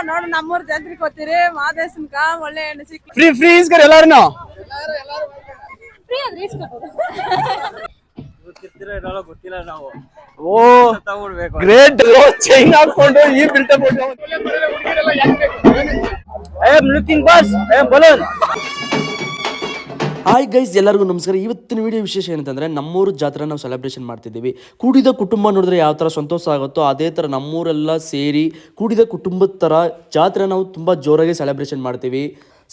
ನೋಡು ನಮ್ಮೂರ್ ಜಾತ್ರೆಗೆ ಹೋಗ್ತೀರಿ ಮಾದೇಶನ್ಕ ಒಳ್ಳೆ ಹೆಣ್ಣು ಸಿಕ್ಲಿ ಫ್ರೀ ಫ್ರೀ ಇಸ್ಕರ್ ಎಲ್ಲಾರು ಗೊತ್ತಿಲ್ಲ ನಾವು ಓ ಗ್ರೇಟ್ ಚೈನ್ ಹಾಕೊಂಡು ಈ built-up looking boss balloon. Hi guys, ಎಲ್ಲರಿಗೂ ನಮಸ್ಕಾರ. ಇವತ್ತಿನ ವಿಡಿಯೋ ವಿಶೇಷ ಏನಂತಂದರೆ ನಮ್ಮೂರು ಜಾತ್ರೆ ನಾವು ಸೆಲೆಬ್ರೇಷನ್ ಮಾಡ್ತಿದ್ದೀವಿ. ಕೂಡಿದ ಕುಟುಂಬ ನೋಡಿದ್ರೆ ಯಾವ ಥರ ಸಂತೋಷ ಆಗುತ್ತೋ ಅದೇ ಥರ ನಮ್ಮೂರೆಲ್ಲ ಸೇರಿ ಕೂಡಿದ ಕುಟುಂಬದ ಥರ ಜಾತ್ರೆ ನಾವು ತುಂಬ ಜೋರಾಗಿ ಸೆಲೆಬ್ರೇಷನ್ ಮಾಡ್ತೀವಿ.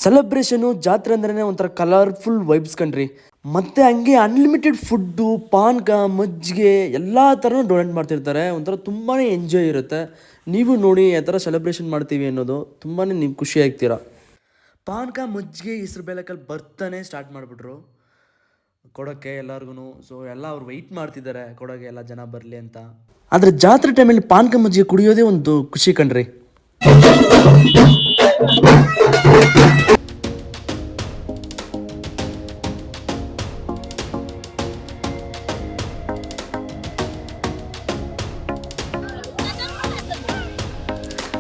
ಸೆಲೆಬ್ರೇಷನು ಜಾತ್ರೆ ಅಂದ್ರೆ ಒಂಥರ ಕಲರ್ಫುಲ್ ವೈಬ್ಸ್ ಕಣ್ರಿ. ಮತ್ತು ಹಂಗೆ ಅನ್ಲಿಮಿಟೆಡ್ ಫುಡ್ಡು, ಪಾನ್ಕ, ಮಜ್ಜಿಗೆ ಎಲ್ಲ ಥರನೂ ಡೊನೇಟ್ ಮಾಡ್ತಿರ್ತಾರೆ. ಒಂಥರ ತುಂಬಾ ಎಂಜಾಯ್ ಇರುತ್ತೆ. ನೀವು ನೋಡಿ ಯಾವ ಥರ ಸೆಲೆಬ್ರೇಷನ್ ಮಾಡ್ತೀವಿ ಅನ್ನೋದು ತುಂಬಾ ನೀವು ಖುಷಿ ಆಗ್ತೀರಾ. ಪಾನ್ಕ, ಮಜ್ಜಿಗೆ, ಹೆಸ್ರು ಬೇಳೆಕಾಳು ಬರ್ತಾನೆ ಸ್ಟಾರ್ಟ್ ಮಾಡಿಬಿಟ್ರು ಕೊಡೋಕ್ಕೆ ಎಲ್ಲರಿಗೂ. ಸೊ ಎಲ್ಲ ಅವ್ರು ವೆಯ್ಟ್ ಮಾಡ್ತಿದ್ದಾರೆ ಕೊಡೋಕ್ಕೆ ಎಲ್ಲ ಜನ ಬರಲಿ ಅಂತ. ಆದರೆ ಜಾತ್ರೆ ಟೈಮಲ್ಲಿ ಪಾನ್ಕ ಮಜ್ಜಿಗೆ ಕುಡಿಯೋದೇ ಒಂದು ಖುಷಿ ಕಣ್ರಿ.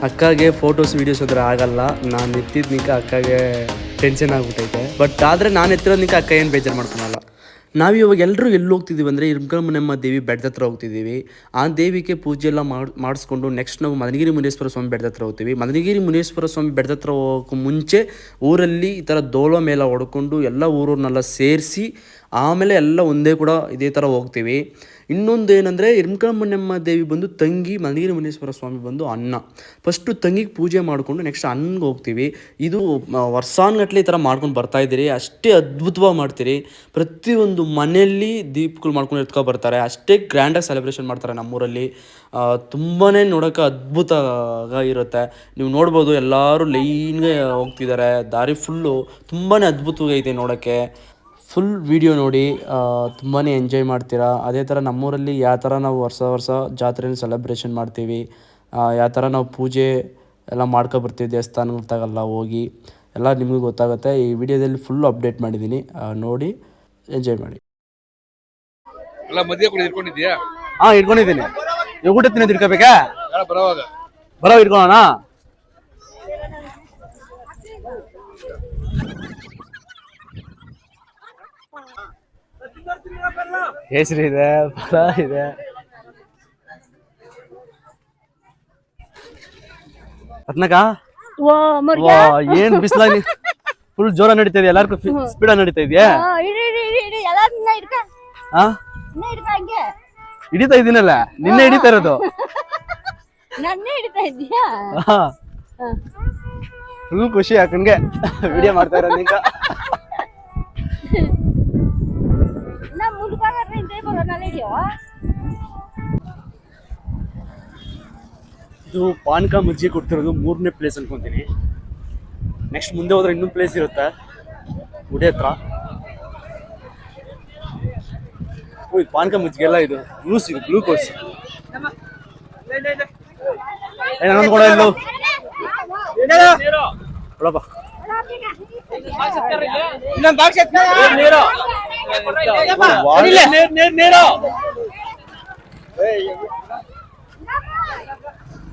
ಅಕ್ಕಗೆ ಫೋಟೋಸ್ ವೀಡಿಯೋಸ್ ಅಂದರೆ ಆಗಲ್ಲ. ನಾನು ಎತ್ತಿದ ನಿಂಕ ಅಕ್ಕಗೆ ಟೆನ್ಷನ್ ಆಗ್ಬಿಟ್ಟೈತೆ. ಬಟ್ ಆದರೆ ನಾನು ಎತ್ತಿರೋದು ನಿಂಕ ಅಕ್ಕ ಏನು ಬೇಜಾರು ಮಾಡ್ಕೊಳಲ್ಲ. ನಾವು ಇವಾಗ ಎಲ್ಲರೂ ಎಲ್ಲಿ ಹೋಗ್ತಿದ್ದೀವಿ ಅಂದರೆ ಇರ್ಕಲ್ಮನೆಮ್ಮ ದೇವಿ ಬೆಟ್ಟದ ಹತ್ರ ಹೋಗ್ತಿದ್ದೀವಿ. ಆ ದೇವಿಗೆ ಪೂಜೆ ಎಲ್ಲ ಮಾಡಿಸ್ಕೊಂಡು ನೆಕ್ಸ್ಟ್ ನಾವು ಮದನಗಿರಿ ಮುನೇಶ್ವರ ಸ್ವಾಮಿ ಬೆಟ್ಟದ ಹತ್ರ ಹೋಗ್ತೀವಿ. ಮದನಗಿರಿ ಮುನೇಶ್ವರ ಸ್ವಾಮಿ ಬೆಟ್ಟದ ಹತ್ರ ಹೋಗೋಕ್ಕೆ ಮುಂಚೆ ಊರಲ್ಲಿ ಈ ಥರ ದೋಳ ಮೇಲೆ ಹೊಡ್ಕೊಂಡು ಎಲ್ಲ ಊರನ್ನೆಲ್ಲ ಸೇರಿಸಿ ಆಮೇಲೆ ಎಲ್ಲ ಒಂದೇ ಕೂಡ ಇದೇ ಥರ ಹೋಗ್ತೀವಿ. ಇನ್ನೊಂದು ಏನಂದರೆ ಇರ್ಕಲ್ಮನೆಮ್ಮ ದೇವಿ ಬಂದು ತಂಗಿ, ಮದನಗಿರಿ ಮುನೇಶ್ವರ ಸ್ವಾಮಿ ಬಂದು ಅಣ್ಣ. ಫಸ್ಟು ತಂಗಿಗೆ ಪೂಜೆ ಮಾಡಿಕೊಂಡು ನೆಕ್ಸ್ಟ್ ಅಣ್ಣಗೆ ಹೋಗ್ತೀವಿ. ಇದು ವರ್ಷಾನ್ಗಟ್ಲೆ ಈ ಥರ ಮಾಡ್ಕೊಂಡು ಬರ್ತಾಯಿದ್ದೀರಿ. ಅಷ್ಟೇ ಅದ್ಭುತವಾಗಿ ಮಾಡ್ತೀರಿ. ಪ್ರತಿಯೊಂದು ಮನೆಯಲ್ಲಿ ದೀಪಗಳು ಮಾಡ್ಕೊಂಡು ಎತ್ಕೊ ಬರ್ತಾರೆ. ಅಷ್ಟೇ ಗ್ರ್ಯಾಂಡಾಗಿ ಸೆಲೆಬ್ರೇಷನ್ ಮಾಡ್ತಾರೆ ನಮ್ಮೂರಲ್ಲಿ. ತುಂಬಾ ನೋಡೋಕೆ ಅದ್ಭುತ ಇರುತ್ತೆ. ನೀವು ನೋಡ್ಬೋದು ಎಲ್ಲರೂ ಲೈನ್ಗೆ ಹೋಗ್ತಿದ್ದಾರೆ. ದಾರಿ ಫುಲ್ಲು ತುಂಬಾ ಅದ್ಭುತವಾಗೈತೆ ನೋಡೋಕ್ಕೆ. ಫುಲ್ ವೀಡಿಯೋ ನೋಡಿ, ತುಂಬಾ ಎಂಜಾಯ್ ಮಾಡ್ತೀರಾ. ಅದೇ ಥರ ನಮ್ಮೂರಲ್ಲಿ ಯಾವ ಥರ ನಾವು ವರ್ಷ ಜಾತ್ರೆನ ಸೆಲೆಬ್ರೇಷನ್ ಮಾಡ್ತೀವಿ, ಯಾವ ಥರ ನಾವು ಪೂಜೆ ಎಲ್ಲ ಮಾಡ್ಕೊಬರ್ತೀವಿ ದೇವಸ್ಥಾನಗಳ್ತಾಗೆಲ್ಲ ಹೋಗಿ ಎಲ್ಲ ನಿಮಗೂ ಗೊತ್ತಾಗುತ್ತೆ. ಈ ವಿಡಿಯೋದಲ್ಲಿ ಫುಲ್ ಅಪ್ಡೇಟ್ ಮಾಡಿದ್ದೀನಿ, ನೋಡಿ ಎಂಜಾಯ್ ಮಾಡಿ. ಹಾಂ, ಇಟ್ಕೊಂಡಿದ್ದೀನಿ. ಊಟ ತಿನ್ನೋದು ಇಟ್ಕೋಬೇಕಾ? ಬರೋ ಇಟ್ಕೊಳ್ಳೋಣ. ಹೆಸರಿದೆ, ಫಲ ಇದೆ. ಅದ್ನಾಗ ಏನ್ ಬಿಸಿಲಾಗಿ ಫುಲ್ ಜೋರ ನಡೀತಾ ಇದೆ. ಎಲ್ಲಾರ್ಗು ಸ್ಪೀಡ್ ನಡೀತಾ ಇದೆಯಾ? ಹಿಡಿತಾ ಇದೀನಲ್ಲ, ನಿನ್ನೆ ಹಿಡಿತಾ ಇರೋದು. ಫುಲ್ ಖುಷಿ ಯಾಕಂಗೆ ವಿಡಿಯೋ ಮಾಡ್ತಾ ಇರೋದು. ಈಗ ಇದು ಪಾನ್ಕ ಮಜ್ಜಿಗೆ ಕೊಡ್ತಿರೋದು 3ನೇ ಪ್ಲೇಸ್ ಅನ್ಕೊಂತೀನಿ. ನೆಕ್ಸ್ಟ್ ಮುಂದೆ ಹೋದ್ರೆ ಇನ್ನೊಂದು ಪ್ಲೇಸ್ ಇರುತ್ತೆ ಗುಡಿ ಹತ್ರ. ಪಾನ್ಕ ಮಜ್ಜಿಗೆ ಎಲ್ಲ ಇದು ಗ್ಲೂಕೋಸ್ ಏನೊಂದು ಕೂಡ ಇಲ್ಲೋ ಕೊಡಪ್ಪ.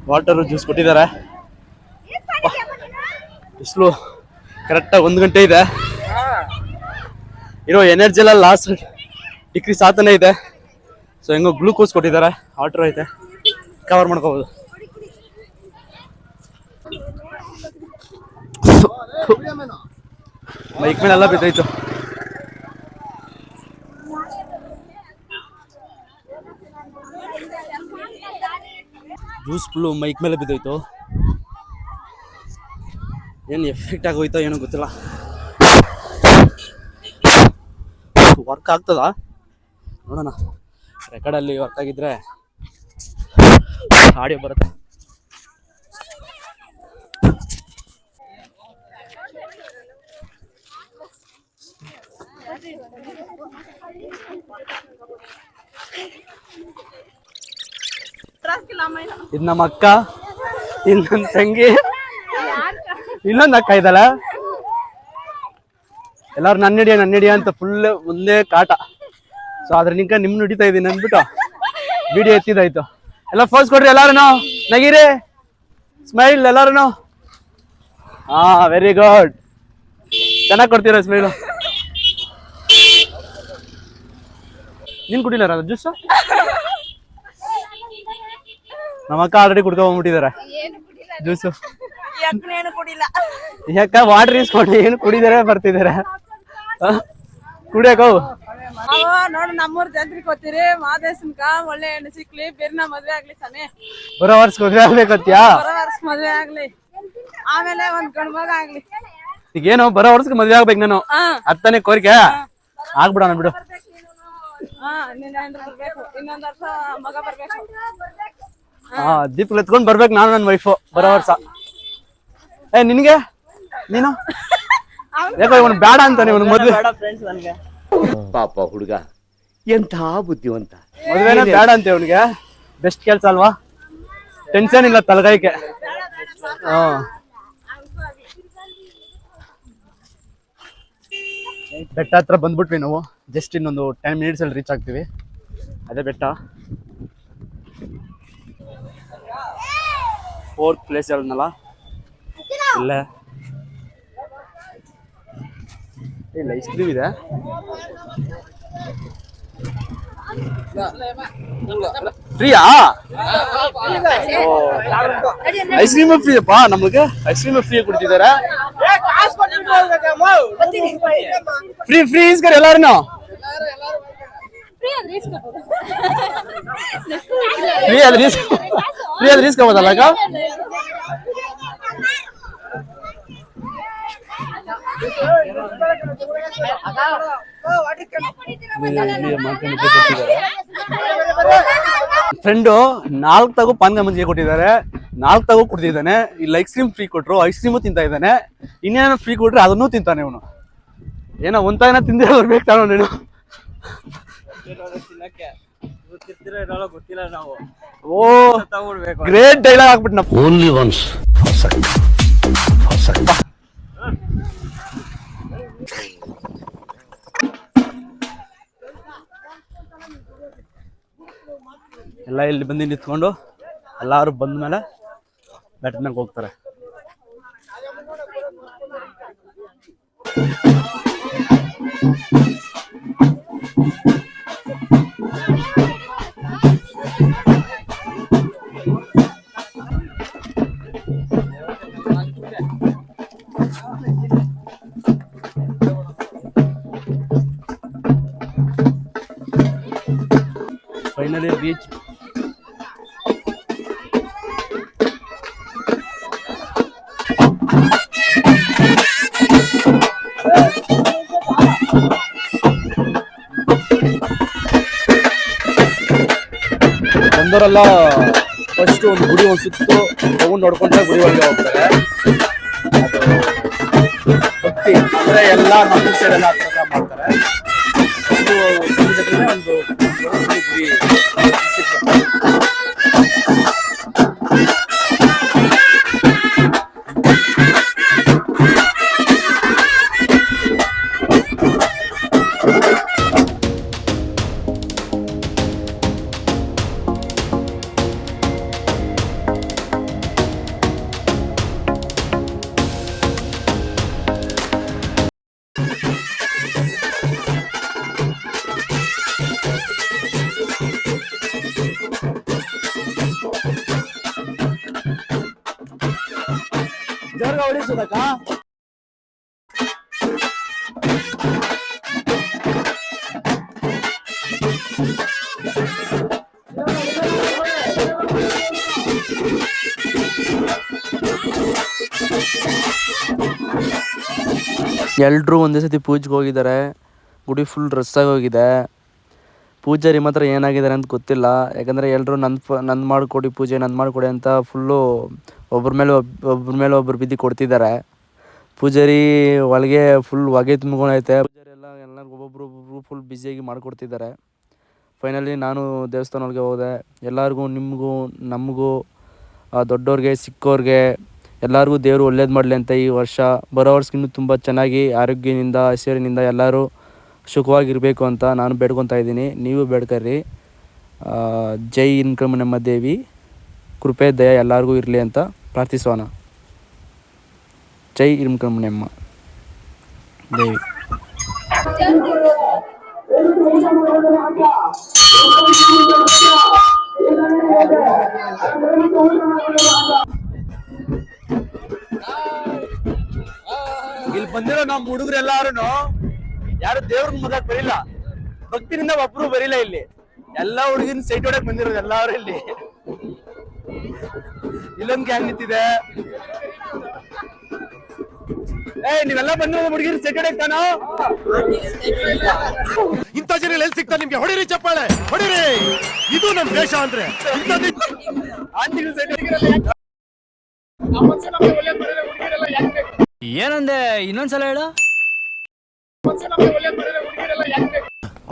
ವಾಟರ್ ಜ್ಯೂಸ್ ಕೊಟ್ಟಿದ್ದಾರೆ. ಬಿಸಿಲು ಕರೆಕ್ಟಾಗಿ 1 ಗಂಟೆ ಇದೆ. ಇರೋ ಎನರ್ಜಿ ಎಲ್ಲ ಲಾಸ್ಟ್ ಡಿಕ್ರೀಸ್ ಆತನೇ ಇದೆ. ಸೊ ಹೆಂಗೋ ಗ್ಲೂಕೋಸ್ ಕೊಟ್ಟಿದ್ದಾರೆ, ವಾಟರ್ ಐತೆ, ಕವರ್ ಮಾಡ್ಕೋಬೋದು. ಬೈಕ್ ಮೇಲೆ ಎಲ್ಲ ಬಿದ್ದೈತು. ಜ್ಯೂಸ್ ಫುಲ್ಲು ಮೈಕ್ ಮೇಲೆ ಬಿದ್ದೋಯ್ತು. ಏನು ಎಫೆಕ್ಟ್ ಆಗೋಯ್ತೋ ಏನೋ ಗೊತ್ತಿಲ್ಲ. ವರ್ಕ್ ಆಗ್ತದ ನೋಡೋಣ. ರೆಕಾರ್ಡಲ್ಲಿ ವರ್ಕ್ ಆಗಿದ್ರೆ ಆಡಿಯೋ ಬರುತ್ತೆ. ಇದು ನಮ್ಮ ಅಕ್ಕ, ಇನ್ನೊಂದು ತಂಗಿ, ಇನ್ನೊಂದು ಅಕ್ಕ ಇದ್ದಲ್ಲ. ಎಲ್ಲಾರು ನನ್ನ ಹಿಡಿಯ ಅಂತ ಫುಲ್ ಮುಂದೆ ಕಾಟ. ಸೊ ಅದ್ರ ನಿಂಕ ನಿಮ್ನ ಹಿಡಿತಾ ಇದೀನಿ ಅಂದ್ಬಿಟ್ಟು ವಿಡಿಯೋ ಎತ್ತಿದಾಯ್ತು. ಎಲ್ಲ ಫೋರ್ಸ್ ಕೊಡ್ರಿ ಎಲ್ಲಾರು. ನಾವು ನಗಿರಿ ಸ್ಮೈಲ್ ಎಲ್ಲಾರು. ಹಾ, ವೆರಿ ಗುಡ್. ಚೆನ್ನಾಗಿ ಕೊಡ್ತೀರಾ ಸ್ಮೈಲು. ನೀನ್ ಕುಡಿಲಾರ ಜ್ಯೂಸ್? ನಮ್ಮ ಅಕ್ಕ ಆಲ್ರೆಡಿ ಕುಡ್ಕೊಂಡ್ಬಿಟ್ಟಿದಾರೆ ಜ್ಯೂಸು. ಏನು ಕುಡಿಲ್ಲ. ಯಾಕ ವಾಟರ್ ಇಸ್ಕೊಂಡು ಏನು ಕುಡಿದಾರೆ ಬರ್ತಿದಾರೆ ಕುಡಿಯಕ. ಅವ ನೋಡು ನಮ್ಮೂರ್ ಜಾತ್ರೆಗೆ ಹೋಗ್ತೀರಿ, ಮಾದೇಶನ್ಕ ಒಳ್ಳೆ ಹೆಣ್ಣು ಸಿಕ್ಲಿ, ಬಿರ್ನ ಮದ್ವೆ ಆಗ್ಲಿ ತಾನೆ. ಬರೋ ವರ್ಷ ಮದ್ವೆ ಆಗ್ಬೇಕತ್ಯಾ? ಬರೋ ವರ್ಷ ಮದ್ವೆ ಆಗ್ಲಿ, ಆಮೇಲೆ ಒಂದ್ ಗಂಡ್ ಮಗ ಆಗ್ಲಿ. ಈಗೇನು ಬರೋ ವರ್ಷಕ್ಕೆ ಮದ್ವೆ ಆಗ್ಬೇಕು ನಾನು, ಹತ್ತನೇ ಕೋರಿಕೆ ಆಗ್ಬಿಡೋಣ ಬಿಡು. ನಿನ್ನ ಹೆಂಡ್ರು ಬರ್ಬೇಕು, ಇನ್ನೊಂದ್ ವರ್ಷ ಮಗ ಬರ್ಬೇಕು. ದೀಪ ಎತ್ಕೊಂಡ್ ಬರ್ಬೇಕು ನಾನು ನನ್ನ ವೈಫು ಬರೋ ವರ್ಷ. ನಿನ್ಗೆ ನೀನು ಯಾಕೋ ಇವನು ಬೇಡ ಅಂತಾನೆ, ಇವನು ಮದ್ವೆ ಪಾಪ ಹುಡುಗ ಎಂಥ ಬುದ್ಧಿವಂತ. ಮದ್ವೆನೇ ಬೇಡ ಅಂತೆ ಇವನಿಗೆ. ಬೆಸ್ಟ್ ಕೆಲ್ಸ ಅಲ್ವಾ, ಟೆನ್ಷನ್ ಇಲ್ಲ ತಲೆಗೈಕೆ. ಬೆಟ್ಟ ಹತ್ರ ಬಂದ್ಬಿಟ್ವಿ ನಾವು. ಜಸ್ಟ್ ಇನ್ನೊಂದು 10 ಮಿನಿಟ್ಸ್ ಅಲ್ಲಿ ರೀಚ್ ಆಗ್ತೀವಿ. ಅದೇ ಬೆಟ್ಟ. 4th ಪ್ಲೇಸ್ ಹೇಳದ್ನಲ್ಲ ಇಲ್ಲೇ. ಇಲ್ಲ ಐಸ್ ಕ್ರೀಮ್ ಇದೆ. ಫ್ರೀಯಾ? ಐಸ್ ಕ್ರೀಮ್ ಫ್ರೀ ಅಪ್ಪ ನಮಗೆ. ಐಸ್ ಕ್ರೀಮ್ ಫ್ರೀ ಕೊಡ್ತಿದ್ದಾರೆ. ಫ್ರೀ ಫ್ರೀ ಇಸ್ಕರ್ ಎಲ್ಲಾರು. ಫ್ರೀ ಆದ್ರೆ ಇಸ್ಕೋಬೋದಲ್ಲ ಅಕ್ಕ? ಫ್ರೆಂಡು 4 ತಗೋ ಪಾನ್ಗ ಮುಂಜಿಗೆ ಕೊಟ್ಟಿದ್ದಾರೆ, 4 ತಗೋ ಕುಡ್ತಿದ್ದಾನೆ. ಇಲ್ಲಿ ಐಸ್ ಕ್ರೀಮ್ ಫ್ರೀ ಕೊಟ್ರು, ಐಸ್ ಕ್ರೀಮು ತಿಂತಾ ಇದ್ದಾನೆ. ಇನ್ನೇನೋ ಫ್ರೀ ಕೊಟ್ರೆ ಅದನ್ನೂ ತಿಂತಾನೆ ಇವನು. ಏನೋ ಒಂತಾನ ತಿಂದೇ ಬರ್ಬೇಕು ತಾನು ನೀನು. ಗೊತ್ತಿಲ್ಲ ನಾವು. ಓ ಗ್ರೇಟ್ ಡೈಲಾಗ್ ಆಗ್ಬಿಟ್ಟು ನಾವು. ಓನ್ಲಿ ಒನ್ಸ್ ಎಲ್ಲ ಇಲ್ಲಿ ಬಂದು ನಿಂತ್ಕೊಂಡು ಎಲ್ಲಾರು ಬಂದ ಮೇಲೆ ಬೆಟ್ಟದ ಮೇಲೆ ಹೋಗ್ತಾರೆ. Finally reach. ಬಂದವರೆಲ್ಲ ಫಸ್ಟ್ ಒಂದು ಗುಡಿ ಒಂದು ಸುತ್ತು ತಗೊಂಡು ನೋಡ್ಕೊಂಡ್ರೆ ಗುಡಿ ಒಳಗೆ ಹೋಗ್ತಾರೆ. ಅದು ಭಕ್ತಿ ಅಂದ್ರೆ ಎಲ್ಲ ನಮ್ಮ ಸೈಡ್ ಎಲ್ಲ ಮಾಡ್ತಾರೆ. ಒಂದು ಗುಡಿ ಜೋರ್ಗ ಹೊಡಿಸೋದಕ್ಕ. ಎಲ್ಲರೂ ಒಂದೇ ಸತಿ ಪೂಜೆಗೆ ಹೋಗಿದ್ದಾರೆ. ಗುಡಿ ಫುಲ್ ಡ್ರೆಸ್ಸಾಗಿ ಹೋಗಿದೆ. ಪೂಜಾರಿ ಮಾತ್ರ ಏನಾಗಿದ್ದಾರೆ ಅಂತ ಗೊತ್ತಿಲ್ಲ. ಯಾಕಂದರೆ ಎಲ್ಲರೂ ನಂದು ಮಾಡಿಕೊಡಿ ಪೂಜೆ, ನಂದು ಮಾಡಿಕೊಡಿ ಅಂತ ಫುಲ್ಲು ಒಬ್ಬರ ಮೇಲೆ ಒಬ್ಬರು ಬಿದ್ದು ಕೊಡ್ತಿದ್ದಾರೆ. ಪೂಜಾರಿ ಒಳಗೆ ಫುಲ್ ಹೊಗೆ ತುಂಬ್ಕೊಂಡೈತೆ. ಪೂಜಾರಿ ಎಲ್ಲರಿಗೂ ಒಬ್ಬೊಬ್ರು ಫುಲ್ ಬ್ಯುಸಿಯಾಗಿ ಮಾಡಿಕೊಡ್ತಿದ್ದಾರೆ. ಫೈನಲಿ ನಾನು ದೇವಸ್ಥಾನ ಒಳಗೆ ಹೋದೆ. ಎಲ್ಲರಿಗೂ, ನಿಮಗೂ, ನಮಗೂ, ದೊಡ್ಡವ್ರಿಗೆ, ಚಿಕ್ಕವ್ರಿಗೆ ಎಲ್ಲರಿಗೂ ದೇವರು ಒಳ್ಳೇದು ಮಾಡಲಿ ಅಂತ ಈ ವರ್ಷ, ಬರೋ ವರ್ಷಕ್ಕೆ ಇನ್ನೂ ತುಂಬ ಚೆನ್ನಾಗಿ ಆರೋಗ್ಯದಿಂದ, ಐಶ್ವರ್ಯದಿಂದ ಎಲ್ಲರೂ ಸುಖವಾಗಿರಬೇಕು ಅಂತ ನಾನು ಬೇಡ್ಕೊತಾ ಇದ್ದೀನಿ. ನೀವು ಬೇಡ್ಕರ್ರಿ. ಜೈ ಇನ್ಕಮನಮ್ಮ ದೇವಿ ಕೃಪೆ ದಯ ಎಲ್ಲರಿಗೂ ಇರಲಿ ಅಂತ ಪ್ರಾರ್ಥಿಸೋಣ. ಜೈ ಇರುಮುಕಮ್ಮನಮ್ಮ ದೇವಿ. ಇಲ್ಲಿ ಬಂದಿರೋ ನಮ್ಮ ಹುಡುಗರು ಎಲ್ಲಾರು ಯಾರು ದೇವ್ರ ಮುದಕ್ ಬರಿಲ್ಲ, ಭಕ್ತಿನಿಂದ ಒಬ್ರು ಬರಿಲ್ಲ. ಇಲ್ಲಿ ಎಲ್ಲಾ ಹುಡುಗಿನ ಸೈಟ್ ಹೊಡಕ್ ಬಂದಿರೋದು ಎಲ್ಲಾರು. ಇಲ್ಲಿ ಇಲ್ಲೊಂದ್ ಗ್ಯಾಂಗ್ ನಿಂತಿದೆ. ನೀವೆಲ್ಲ ಬಂದಿರೋದು ಹುಡುಗಿನ ಸೈಟ್ ಹೊಡಕ್ ತಾನು. ಇಂಥ ಜನ ಎಲ್ಲಿ ಸಿಗ್ತಾ ನಿಮ್ಗೆ? ಹೊಡಿರಿ ಚಪ್ಪಾಳೆ, ಹೊಡಿರಿ. ಇದು ನಮ್ ದೇಶ ಅಂದ್ರೆ. ಏನಂದೆ, ಇನ್ನೊಂದ್ಸಲ ಹೇಳು.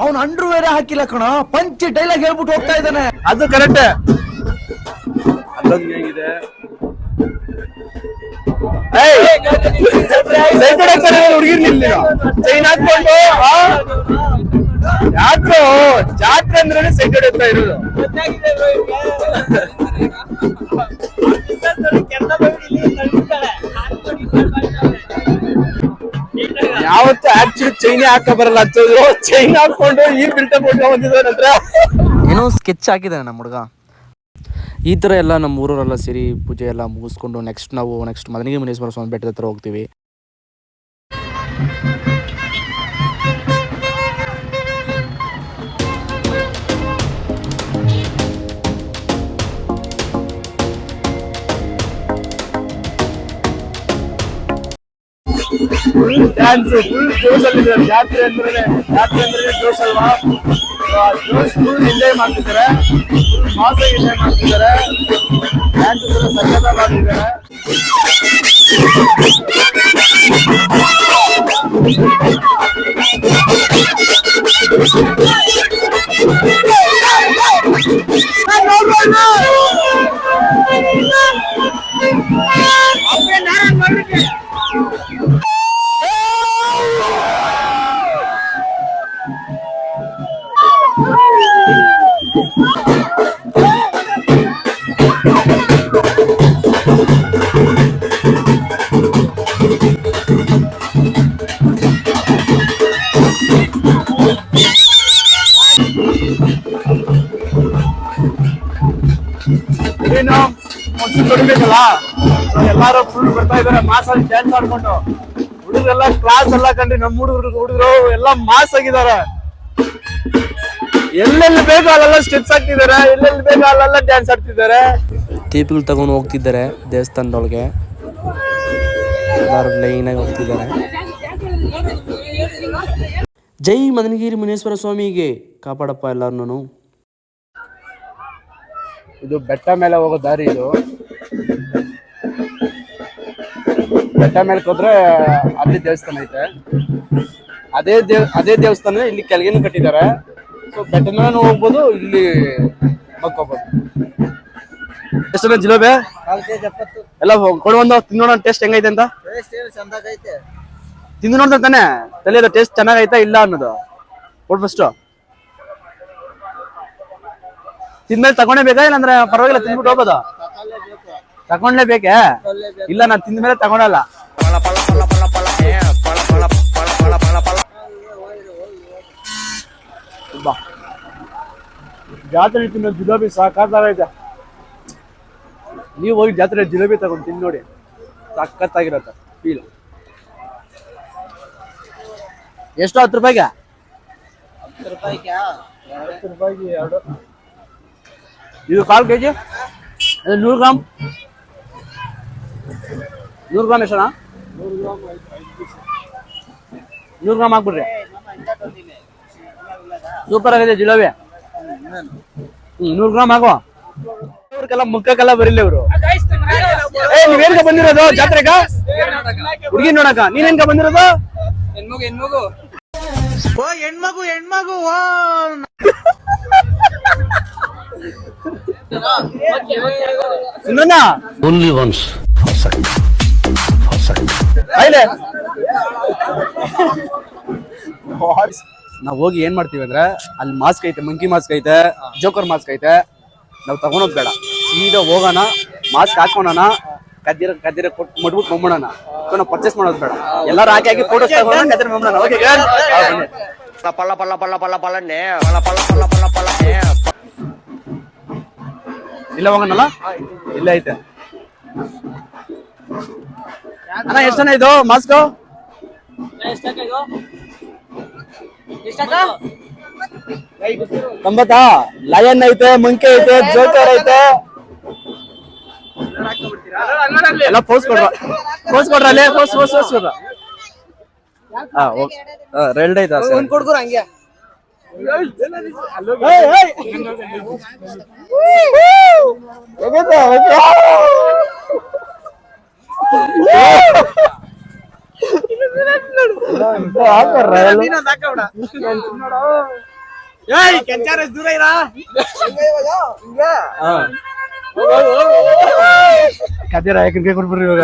ಅವ್ನ ಅಂಡ್ರು ಬೇರೆ ಹಾಕಿಲ್ಲ ಕಣ, ಪಂಚ್ ಡೈಲಾಗ್ ಹೇಳ್ಬಿಟ್ಟು ಹೋಗ್ತಾ ಇದ್ದಾನೆ. ಅದು ಕರೆಕ್ಟ್. ಅಲ್ಲೊಂದ್ ಗ್ಯಾಂಗ್ ಇದೆ. ಹುಡುಗಿರ್ ನಿಲ್ಲ ಚೈನ್ ಹಾಕೊಂಡು ಯಾಕೋ ಜಾತ್ರೆ ಅಂದ್ರೆ ಸೈಟ್ ಹೊಡೆಯುತ್ತಾ ಇರೋದು. ಯಾವತ್ತು ಆಕ್ಚುಲಿ ಚೈನೇ ಹಾಕ ಬರಲ್ಲ ಅಂತದ್ದು, ಚೈನ್ ಹಾಕೊಂಡು ಈ ಬಿಲ್ಟಪ್ ಬಂದಿದ್ದಾರೆ ನಂತರ ಏನೋ ಸ್ಕೆಚ್ ಹಾಕಿದ್ದಾನೆ ನಮ್ಮ ಹುಡುಗ. ಈ ಥರ ಎಲ್ಲ ನಮ್ಮ ಊರವರೆಲ್ಲ ಸೇರಿ ಪೂಜೆ ಎಲ್ಲ ಮುಗಿಸ್ಕೊಂಡು ನಾವು ನೆಕ್ಸ್ಟ್ ಮದನಿಗೆ ಮುನೇಶ್ವರ ಸ್ವಾಮಿ ಬೆಟ್ಟದ ಹತ್ರ ಹೋಗ್ತೀವಿ. ಡ್ಯಾನ್ಸ್ ಫುಲ್ ಜೋಶ್ ಅಲ್ಲಿ ಜಾತ್ರೆ ಅಂದ್ರೆ ಜೋಶ್ ಅಲ್ವಾ? ಜೋಶ್ ಫುಲ್ ಎಂಜಾಯ್ ಮಾಡ್ತಿದ್ದಾರೆ, ಫುಲ್ ಮಾಸಾಗಿ ಎಂಜಾಯ್ ಮಾಡ್ತಿದ್ದಾರೆ. ಡ್ಯಾನ್ಸ್ ಎಲ್ಲ ಸಖತ್ತಾಗಿ ಮಾಡ್ತಿದ್ದಾರೆ. ಏನು ಹೊಡಿಬೇಕಲ್ಲ, ಎಲ್ಲಾರು ಫುಲ್ ಬರ್ತಾ ಇದಾರೆ ಮಾಸಾಗಿ ಡ್ಯಾನ್ಸ್ ಆಡ್ಕೊಂಡು. ಹುಡುಗರೆಲ್ಲ ಕ್ಲಾಸ್ ಎಲ್ಲ ಕಂಡ್ರಿ, ನಮ್ಮ ಹುಡುಗರು ಎಲ್ಲ ಮಾಸ್ ಆಗಿದ್ದಾರೆ. ಎಲ್ಲೆಲ್ಲಿ ಬೇಕೋ ಅಲ್ಲೆಲ್ಲ ಸ್ಟೆಪ್ಸ್ ಹಾಕ್ತಿದ್ದಾರೆ, ಎಲ್ಲೆಲ್ಲಿ ಬೇಕೋ ಅಲ್ಲೆಲ್ಲ ಡ್ಯಾನ್ಸ್ ಆಡ್ತಿದ್ದಾರೆ. ದೀಪಗಳು ತಗೊಂಡು ಹೋಗ್ತಿದ್ದಾರೆ ದೇವಸ್ಥಾನದೊಳಗೆ. ಎಲ್ಲರೂ ಲೈನಾಗಿ ಹೋಗ್ತಿದ್ದಾರೆ. ಜೈ ಮದನಗಿರಿ ಮುನೇಶ್ವರ ಸ್ವಾಮಿಗೆ ಕಾಪಾಡಪ್ಪ ಎಲ್ಲಾರನು. ಇದು ಬೆಟ್ಟ ಮೇಲೆ ಹೋಗೋ ದಾರಿ. ಇದು ಬೆಟ್ಟ ಮೇಲೆ ಹೋದ್ರೆ ಅಲ್ಲಿ ದೇವಸ್ಥಾನ ಐತೆ. ಅದೇ ದೇವಸ್ಥಾನ ಇಲ್ಲಿ ಕೆಳಗೇನು ಕಟ್ಟಿದ್ದಾರೆ. ಸೊ ಬೆಟ್ಟ ಮೇಲೆ ಹೋಗ್ಬೋದು, ಇಲ್ಲಿ ಮಕ್ಕೋಬಹುದು. ಎಷ್ಟು ಜಿಲೇಬಿ ಎಲ್ಲ ಕೊಡು, ಒಂದು ತಿನ್ನೋಣ ಟೇಸ್ಟ್ ಹೆಂಗೈತೆ ಅಂತ. ತಿಂದು ನೋಡ್ತಾ ತಾನೆ ತಲೆಯದು ಟೇಸ್ಟ್ ಚೆನ್ನಾಗೈತಾ ಇಲ್ಲ ಅನ್ನೋದು. ಕೊಡು ಫಸ್ಟ್. ತಿಂದ್ಮೇಲೆ ತಗೊಂಡೇ ಬೇಕಾ, ಇಲ್ಲಾಂದ್ರೆ ಪರವಾಗಿಲ್ಲ ತಿಂದ್ಬಿಟ್ಟು ಹೋಗೋದು? ತಗೊಂಡ್ಲೇಬೇಕೆ? ಇಲ್ಲ, ನಾನು ತಿಂದ್ಮೇಲೆ ತಗೊಳಲ್ಲ. ಜಾತ್ರೆ ತಿನ್ನೋ ಜಿಲೇಬಿ ಸಾಕಾಗೈತೆ. ನೀವು ಹೋಗಿ ಜಾತ್ರೆ ಜಿಲೇಬಿ ತಗೊಂಡು ತಿಂದು ನೋಡಿ, ಸಖತ್ತಾಗಿರತ್ತೆ ಫೀಲ್. ಎಷ್ಟು? 10 ರೂಪಾಯಿಗೆ? 10 ರೂಪಾಯಿಗೆ 2. ಇದು 1/4 kg, 100 ಗ್ರಾಮ್. 100 ಗ್ರಾಮ್ ಎಷ್ಟಣ್ಣ? 100 ಗ್ರಾಮ್ ಹಾಕ್ಬಿಡ್ರಿ. ಸೂಪರ್ ಆಗಿದೆ ಜಿಲೇಬಿ. 100 ಗ್ರಾಮ್ ಹಾಕುವ. ಅವ್ರಿಗೆಲ್ಲ ಮುಖಕ್ಕೆಲ್ಲ ಬರಿಲ್ಲ ಇವರು. ನೀವೇನ್ಕ ಬಂದಿರೋದು ಜಾತ್ರೆಗ? ಹುಡುಗಿ ನೋಡಕ. ನೀನೇನ್ಕ ಬಂದಿರೋದು? ಹೆಣ್ಮಗು. ಸುಂದ್ರಣ್ಣ ಓನ್ಲಿ ಒನ್ಸ್ ನಾವ್ ಹೋಗಿ ಏನ್ ಮಾಡ್ತೀವಿ ಅಂದ್ರೆ, ಅಲ್ಲಿ ಮಾಸ್ಕ್ ಐತೆ, ಮಂಕಿ ಮಾಸ್ಕ್ ಐತೆ, ಜೋಕರ್ ಮಾಸ್ಕ್ ಐತೆ. ನಾವ್ ತಗೊಂಡೋದ್ ಬೇಡ, ಸೀದಾ ಹೋಗೋಣ, ಮಾಸ್ಕ್ ಹಾಕೋಣ, ಕದ್ದಿರ ಕೊಟ್ಟು ಮಡ್ಬಿಟ್ಟು ಮಮ್ಮಣ ಸೊ ನಾವು ಪರ್ಚೇಸ್ ಮಾಡೋದು ಬೇಡ ಎಲ್ಲರೂ ಹಾಕಿ ಫೋಟೋಸ್ ತಗೊಂಡು ಕದ್ದಿರ ಮಮ್ಮಣ ಓಕೆ ಪಳ್ಳ ಪಳ್ಳ ಪಳ್ಳ ಪಳ್ಳ ಪಳ್ಳಣ್ಣೆ ಪಳ್ಳ ಪಳ್ಳ ಪಳ್ಳ ಪಳ್ಳ ಪಳ್ಳಣ್ಣೆ ಇಲ್ಲ ಹೋಗೋಣಲ್ಲ ಇಲ್ಲ ಐತೆ ಅಣ್ಣ ಎಷ್ಟು ಜನ ಇದು ಮಾಸ್ಕೋ ತೊಂಬತ್ತಾ ಲಯನ್ ಐತೆ ಮಂಕಿ ಐತೆ ಜೋಕರ್ ಐತೆ ಎಲ್ಲ ಪೋಸ್ ಕೊಡ್ರ ಅಲ್ಲೇ ಪೋಸ್ ಕೊಡ್ರ ರೆಲ್ಡ್ ಐತಾ ಕೊಡ್ಕೊರ ಹಂಗೆ ದೂರ ಇರಾ ಕದ್ದಿರ ಯಾಕೆ ಕೊಟ್ಬಿಡ್ರಿ ಇವಾಗ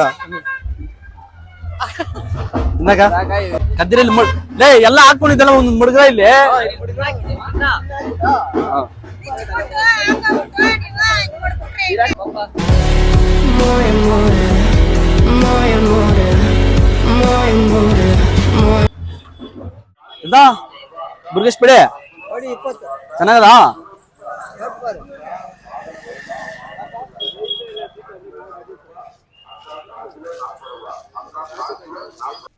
ಇಂದಾಗ ಕದ್ದಿರಲ್ಲಿ ಲೇ ಎಲ್ಲ ಹಾಕೊಂಡಿದ್ದಲ್ಲ ಒಂದ್ ಮುಡುಗ್ರ ಇಲ್ಲಿ ಬುರ್ಗೇಶ್ ಬಿಡಿ ಚೆನ್ನಾಗದ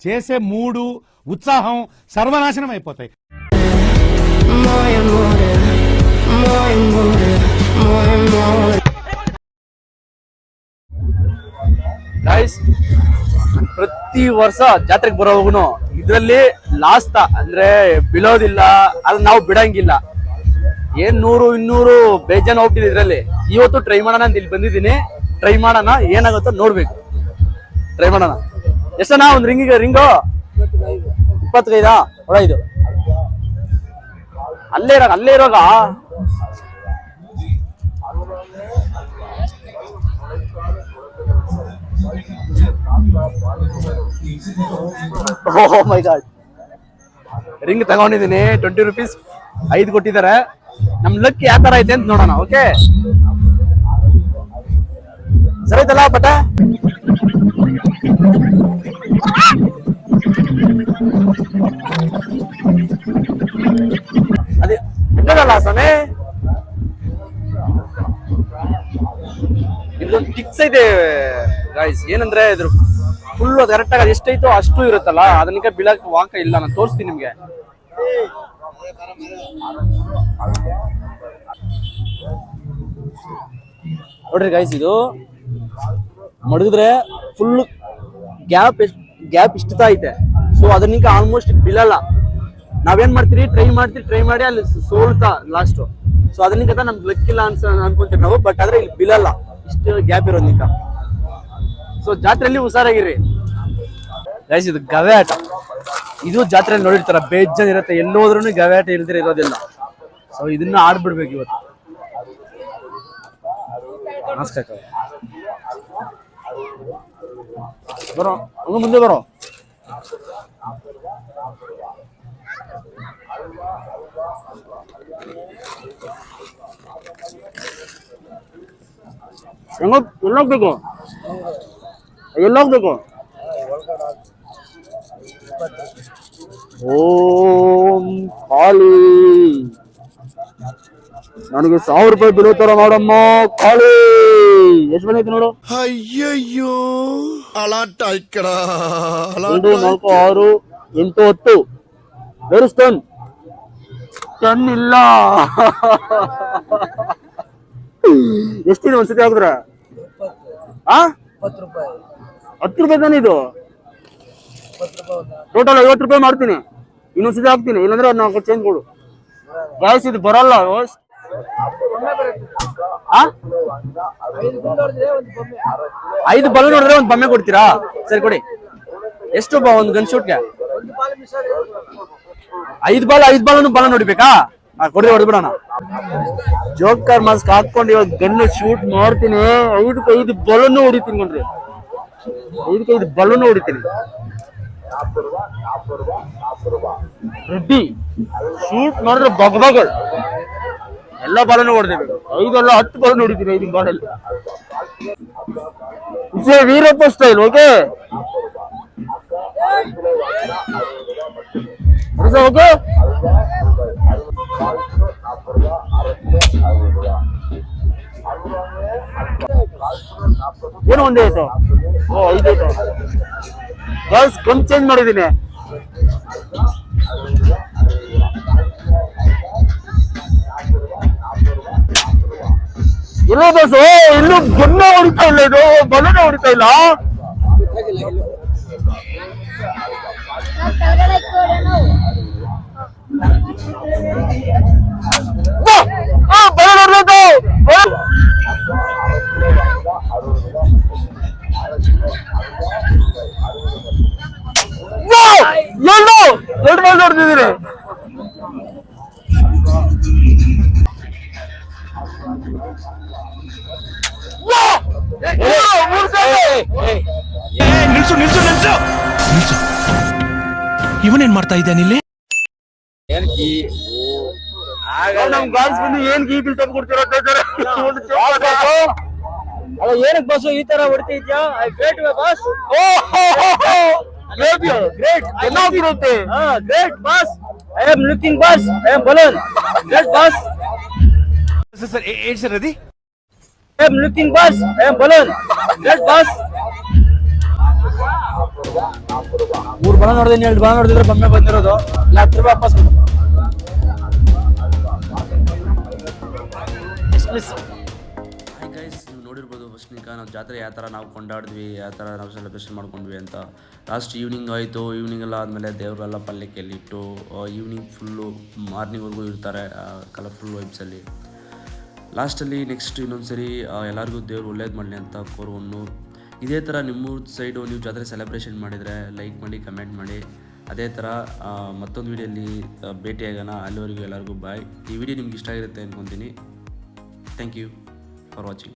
చేసే మూడు ఉత్సాహం సర్వనాశనం అయిపోతాయి. ಗೈಸ್ ಪ್ರತಿ ವರ್ಷ ಜಾತ್ರೆಗೆ ಬರೋವಾಗುನು ಇದ್ರಲ್ಲಿ ಲಾಸ್ಟ್ ಅಂದ್ರೆ ಬೀಳೋದಿಲ್ಲ ಅಲ್ಲಿ ನಾವು ಬಿಡಂಗಿಲ್ಲ ಏನ್ 100-200 ಬೇಜಾನ್ ಹೋಗ್ತಿದೆ ಇದ್ರಲ್ಲಿ ಇವತ್ತು ಟ್ರೈ ಮಾಡೋಣ ಅಂತ ಇಲ್ಲಿ ಬಂದಿದ್ದೀನಿ ಟ್ರೈ ಮಾಡೋಣ ಏನಾಗುತ್ತೋ ನೋಡ್ಬೇಕು ಟ್ರೈ ಮಾಡೋಣ ಎಷ್ಟನಾ ಒಂದ್ ರಿಂಗು 25 ಹೊಡೈದು ಅಲ್ಲೇ ಇರೋಗ ಓ ಮೈ ಗಾಡ್ ರಿಂಗ್ ತಗೊಂಡಿದ್ದೀನಿ 20 ರೂಪೀಸ್ 5 ಕೊಟ್ಟಿದ್ದಾರೆ ನಮ್ ಲಕ್ ಯಾವ ತರ ಐತೆ ಅಂತ ನೋಡೋಣ ಓಕೆ ಸರಿ ಐತಲ್ಲ ಬಟ್ಟ ಅದೇ ಬಿಟ್ಟಲ್ಲ ಸಮಯ ಇದೊಂದು ಟಿಕ್ಸ್ ಐತೆ ಗೈಸ್ ಏನಂದ್ರೆ ಇದ್ರ ಫುಲ್ ಕರೆಕ್ಟ್ ಆಗಿ ಎಷ್ಟೈತೋ ಅಷ್ಟು ಇರುತ್ತಲ್ಲ ಅದನ್ನ ಬೀಳಕ್ ವಾಕ ಇಲ್ಲ ನಾನು ತೋರಿಸ್ತೀನಿ ನಿಮ್ಗೆ ನೋಡ್ರಿ ಗೈಸ್ ಇದು ಮಡಗಿದ್ರೆ ಫುಲ್ ಗ್ಯಾಪ್ ಇಷ್ಟತಾ ಐತೆ ಸೊ ಅದನ್ನ ಆಲ್ಮೋಸ್ಟ್ ಬೀಳಲ್ಲ ನಾವೇನ್ ಮಾಡ್ತೀರಿ ಟ್ರೈ ಮಾಡಿ ಅಲ್ಲಿ ಸೋಲ್ತಾ ಲಾಸ್ಟ್ ಸೊ ಅದನ್ನ ನಮ್ಗೆ ಲೆಕ್ಕಿಲ್ಲ ಅನ್ಕೊಂತೀವಿ ನಾವು ಬಟ್ ಆದ್ರೆ ಇಲ್ಲಿ ಬೀಳಲ್ಲ ಇಷ್ಟು ಗ್ಯಾಪ್ ಇರೋದ್ನಿಕ ಸೊ ಜಾತ್ರೆಯಲ್ಲಿ ಹುಷಾರಾಗಿರಿ ಗೈಸ್ ಇದು ಗವೆ ಆಟ ಇದು ಜಾತ್ರೆಯಲ್ಲಿ ನೋಡಿರ್ತಾರ ಬೇಜಾನ್ ಇರುತ್ತೆ ಎಲ್ಲೋದ್ರೂ ಗವೆ ಆಟ ಇಲ್ದಿರ ಇರೋದಿಲ್ಲ ಸೊ ಇದನ್ನ ಆಡ್ಬಿಡ್ಬೇಕು ಇವತ್ತು ನಮಸ್ಕಾರ ಬರೋ ಹಂಗ ಮುಂದೆ ಬರೋ ಎಲ್ಲೋಗ್ಬೇಕು ಓಂ ಕಾಳಿ ನನಗೆ 1000 ರೂಪಾಯಿ ಬೀಳೋ ತರ ಮಾಡಮ್ಮ ಕಾಳಿ ಎಷ್ಟು ಬಂದೈತಿ ನೋಡು ಅಯ್ಯಯ್ಯೋ ಅಲಾಟ ఇక్కడ 2 4 6 8 10 ವೆರಿ ಸ್ಟನ್ 10 ಇಲ್ಲ ಎಷ್ಟಿದೆ ಒಂದ್ಸತಿ ಹಾಕಿದ್ರ 10 ರೂಪಾಯಿ ತಾನೆ ಇದು ಟೋಟಲ್ 50 ರೂಪಾಯಿ ಮಾಡ್ತೀನಿ ಇನ್ನೊಂದ್ಸತಿ ಹಾಕ್ತೀನಿ ಇಲ್ಲಾಂದ್ರೆ 4 ಚೇಂಜ್ ಕೊಡು ಗಾಯ್ಸ್ ಇದು ಬರಲ್ಲ 5 ಬಲ್ ನೋಡಿದ್ರೆ ಒಂದು ಬೊಮ್ಮೆ ಕೊಡ್ತೀರಾ ಸರಿ ಕೊಡಿ ಎಷ್ಟು ಒಂದು ಗನ್ ಶೂಟ್ಗೆ 5 ಬಾಲ್ ನೋಡ್ಬೇಕಾ ಕೊಡಿ ಹೊಡೆದ್ಬಿಡೋಣ ಜೋಕರ್ ಮಾಸ್ಕ್ ಹಾಕೊಂಡು ಇವಾಗ ಗನ್ ಶೂಟ್ ಮಾಡ್ತೀನಿ 5 ಬಲೂನು ಹೊಡಿತೀನಿ ಕೊಂಡ್ರಿ 5 ಬಲೂನು ಹೊಡಿತೀನಿ ರೆಡ್ಡಿ ಶೂಟ್ ಮಾಡಿದ್ರೆ ಬಗ್ಬಗಳು ಎಲ್ಲ ಬಾಲನ್ನು ಹೊಡೆದೇವೆ 5 ಅಲ್ಲ 10 ಬಾಲ್ ನೋಡಿದ್ದೀನಿ 5 ಬಾಲಲ್ಲಿ ವೀರಪ್ಪ ಸ್ಟೈಲ್ ಓಕೆ ಓಕೆ ಏನು ಒಂದೇ ಆಯ್ತು ಓ 5 ಆಯ್ತು ಬಸ್ ಕಮ್ ಚೇಂಜ್ ಮಾಡಿದ್ದೀನಿ ಇಲ್ಲ ಬಸ್ ಇಲ್ಲೂ ಬಣ್ಣ ಹೊಡಿತಾ ಇಲ್ಲ ಇದು ಬಲೂನ್ ಹೊಡಿತಾ ಇಲ್ಲ ಬಲೂನ್ ಹೊಡ್ಬೇಕು ಎರಡು ಬಾಲ್ ನೋಡ್ತಿದ್ದೀರಿ ನಿಲ್ಸು ನಿಲ್ಸು ನಿಲ್ಸು ನಿಲ್ಸು ಇವನೇನ್ ಮಾಡ್ತಾ ಇದ್ದಾನೆ ಇಲ್ಲಿ ನಮ್ ಗಾಲ್ಸ್ ಬಂದು ಏನ್ ಗೀ ಬಿಲ್ ತಂದು ಕೊಡ್ತಿರೋ ಏನಕ್ಕೆ ಬಸ್ಸು ಈ ತರ ಹೊಡಿತಿದ್ಯಾ ಗ್ರೇಟ್ ಬಾಸ್ ಗ್ರೇಟ್ ಚೆನ್ನಾಗಿರುತ್ತೆ great boss I am looking boss I am balloon great boss sir ಏನ್ ಸರ್ ಅದಿ I am looking boss I am balloon great boss 3 ಬಲ ನೋಡಿದ್ರೆ 2 ಬಲ ನೋಡಿದ್ರೆ ಬೊಮ್ಮೆ ಬಂದಿರೋದು ಇಲ್ಲ 10 ರೂಪಾಯಿ ವಾಪಸ್ ಹಾಯ್ ಗೈಸ್, ನೀವು ನೋಡಿರ್ಬೋದು ಫಸ್ಟ್ನಿಕ ನಾವು ಜಾತ್ರೆ ಯಾವ ಥರ ನಾವು ಕೊಂಡಾಡಿದ್ವಿ, ಯಾವ ಥರ ನಾವು ಸೆಲೆಬ್ರೇಷನ್ ಮಾಡ್ಕೊಂಡ್ವಿ ಅಂತ. ಲಾಸ್ಟ್ ಈವ್ನಿಂಗ್ ಆಯಿತು. ಈವ್ನಿಂಗ್ ಎಲ್ಲ ಆದಮೇಲೆ ದೇವರೆಲ್ಲ ಪಲ್ಲಕ್ಕಿಯಲ್ಲಿ ಇಟ್ಟು ಈವ್ನಿಂಗ್ ಫುಲ್ಲು ಮಾರ್ನಿಂಗ್ವರೆಗೂ ಇರ್ತಾರೆ ಕಲರ್ಫುಲ್ ವೈಬ್ಸಲ್ಲಿ. ಲಾಸ್ಟಲ್ಲಿ ನೆಕ್ಸ್ಟ್ ಇನ್ನೊಂದು ಸರಿ ಎಲ್ಲರಿಗೂ ದೇವ್ರು ಒಳ್ಳೇದು ಮಾಡಲಿ ಅಂತ ಕೋರುವನ್ನು. ಇದೇ ಥರ ನಿಮ್ಮೂರ ಸೈಡು ನೀವು ಜಾತ್ರೆ ಸೆಲೆಬ್ರೇಷನ್ ಮಾಡಿದರೆ ಲೈಕ್ ಮಾಡಿ, ಕಮೆಂಟ್ ಮಾಡಿ. ಅದೇ ಥರ ಮತ್ತೊಂದು ವೀಡಿಯೋಲಿ ಭೇಟಿಯಾಗೋಣ. ಅಲ್ಲಿವರೆಗೂ ಎಲ್ಲರಿಗೂ ಬಾಯ್. ಈ ವಿಡಿಯೋ ನಿಮ್ಗೆ ಇಷ್ಟ ಆಗಿರುತ್ತೆ ಅಂದ್ಕೊತೀನಿ. Thank you for watching.